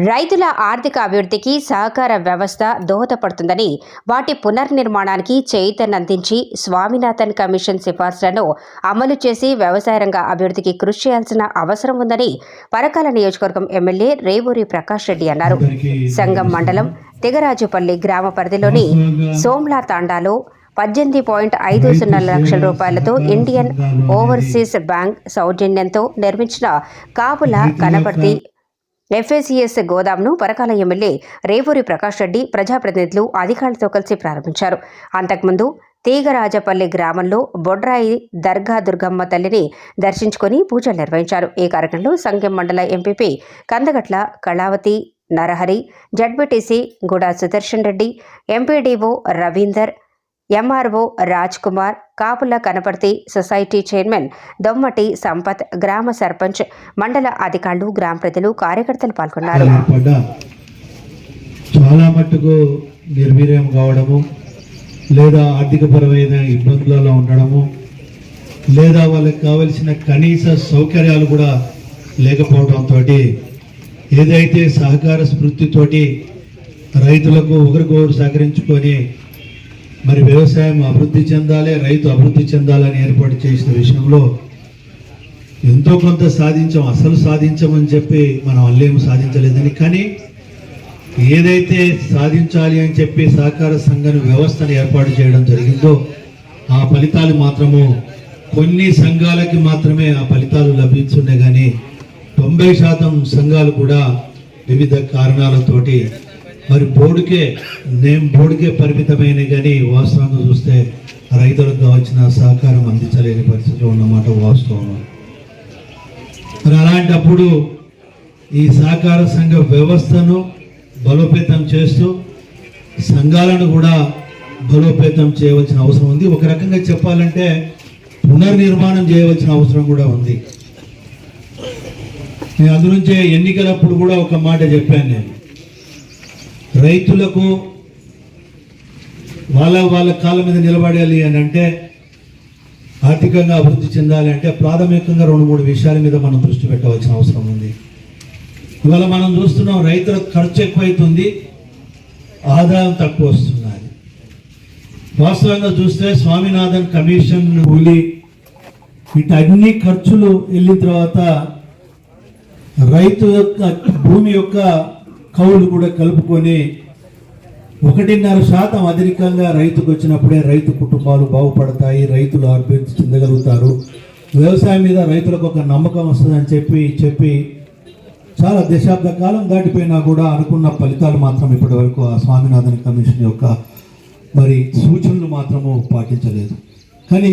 రైతుల ఆర్థిక అభివృద్ధికి సహకార వ్యవస్థ దోహదపడుతుందని, వాటి పునర్నిర్మాణానికి చైతన్యందించి స్వామినాథన్ కమిషన్ సిఫార్సులను అమలు చేసి వ్యవసాయ రంగ అభివృద్ధికి కృషి చేయాల్సిన అవసరం ఉందని పరకాల నియోజకవర్గం ఎమ్మెల్యే రేవూరి ప్రకాష్ రెడ్డి అన్నారు. సంగం మండలం తిగరాజుపల్లి గ్రామ పరిధిలోని సోమ్లా తాండాలో 18.50 లక్షల రూపాయలతో ఇండియన్ ఓవర్సీస్ బ్యాంక్ సౌజన్యంతో నిర్మించిన కాపుల కనపర్తి ఎఫ్ఏసిఎస్ గోదాంను పరకాల ఎమ్మెల్యే రేవూరి ప్రకాష్ రెడ్డి ప్రజాప్రతినిధులు అధికారులతో కలిసి ప్రారంభించారు. అంతకుముందు తీగరాజపల్లి గ్రామంలో బొడ్రాయి దర్గా దుర్గమ్మ తల్లిని దర్శించుకుని పూజలు నిర్వహించారు. ఈ కార్యక్రమంలో సంగెం మండల ఎంపీపీ కందగట్ల కళావతి నరహరి, జడ్పీటీసీ గుడా సుదర్శన్ రెడ్డి, ఎంపీడీఓ రవీందర్, ఎంఆర్ఓ రాజ్ కుమార్, కాపుల కనపర్తి సొసైటీ చైర్మన్ దొమ్మటి సంపత్, గ్రామ సర్పంచ్, మండల అధికారులు, గ్రామ ప్రజలు, కార్యకర్తలు పాల్గొన్నారు. చాలా మట్టుకు నిర్వీర్యం కావడము, లేదా ఆర్థికపరమైన ఇబ్బందులలో ఉండడము, లేదా వాళ్ళకి కావలసిన కనీస సౌకర్యాలు కూడా లేకపోవడంతో ఏదైతే సహకార స్ఫూర్తితోటి రైతులకు ఒకరికొకరు సహకరించుకొని మరి వ్యవసాయం అభివృద్ధి చెందాలి, రైతు అభివృద్ధి చెందాలని ఏర్పాటు చేసిన విషయంలో ఎంతో కొంత సాధించాం. అసలు సాధించమని చెప్పి మనం అల్లేము సాధించలేదని, కానీ ఏదైతే సాధించాలి అని చెప్పి సహకార సంఘం వ్యవస్థను ఏర్పాటు చేయడం జరిగిందో ఆ ఫలితాలు మాత్రము కొన్ని సంఘాలకి మాత్రమే ఆ ఫలితాలు లభించున్నాయి, కానీ 90% సంఘాలు కూడా వివిధ కారణాలతోటి మరి బోర్డుకే పరిమితమైన, కానీ వాస్తవంగా చూస్తే రైతులకు కావాల్సిన సహకారం అందించలేని పరిస్థితిలో ఉన్నమాట వాస్తవం. మరి అలాంటప్పుడు ఈ సహకార సంఘ వ్యవస్థను బలోపేతం చేస్తూ సంఘాలను కూడా బలోపేతం చేయవలసిన అవసరం ఉంది. ఒక రకంగా చెప్పాలంటే పునర్నిర్మాణం చేయవలసిన అవసరం కూడా ఉంది. నేను అందునుంచే ఎన్నికలప్పుడు కూడా ఒక మాట చెప్పాను. నేను రైతులకు వాళ్ళ కాళ్ళ మీద నిలబడాలి అని అంటే, ఆర్థికంగా అభివృద్ధి చెందాలి అంటే ప్రాథమికంగా 2-3 విషయాల మీద మనం దృష్టి పెట్టవలసిన అవసరం ఉంది. ఇవాళ మనం చూస్తున్నాం, రైతులకు ఖర్చు ఎక్కువైతుంది, ఆదాయం తక్కువ వస్తున్నది. వాస్తవంగా చూస్తే స్వామినాథన్ కమిషన్ కూలి వీటన్ని ఖర్చులు వెళ్ళిన తర్వాత రైతు యొక్క భూమి యొక్క కౌలు కూడా కలుపుకొని 1.5% అధికంగా రైతుకు వచ్చినప్పుడే రైతు కుటుంబాలు బాగుపడతాయి, రైతులు అభివృద్ధి చెందగలుగుతారు, వ్యవసాయం మీద రైతులకు ఒక నమ్మకం వస్తుందని చెప్పి చాలా దశాబ్ద కాలం దాటిపోయినా కూడా అనుకున్న ఫలితాలు మాత్రం ఇప్పటి వరకు ఆ స్వామినాథన్ కమిషన్ యొక్క మరి సూచనలు మాత్రము పాటించలేదు. కానీ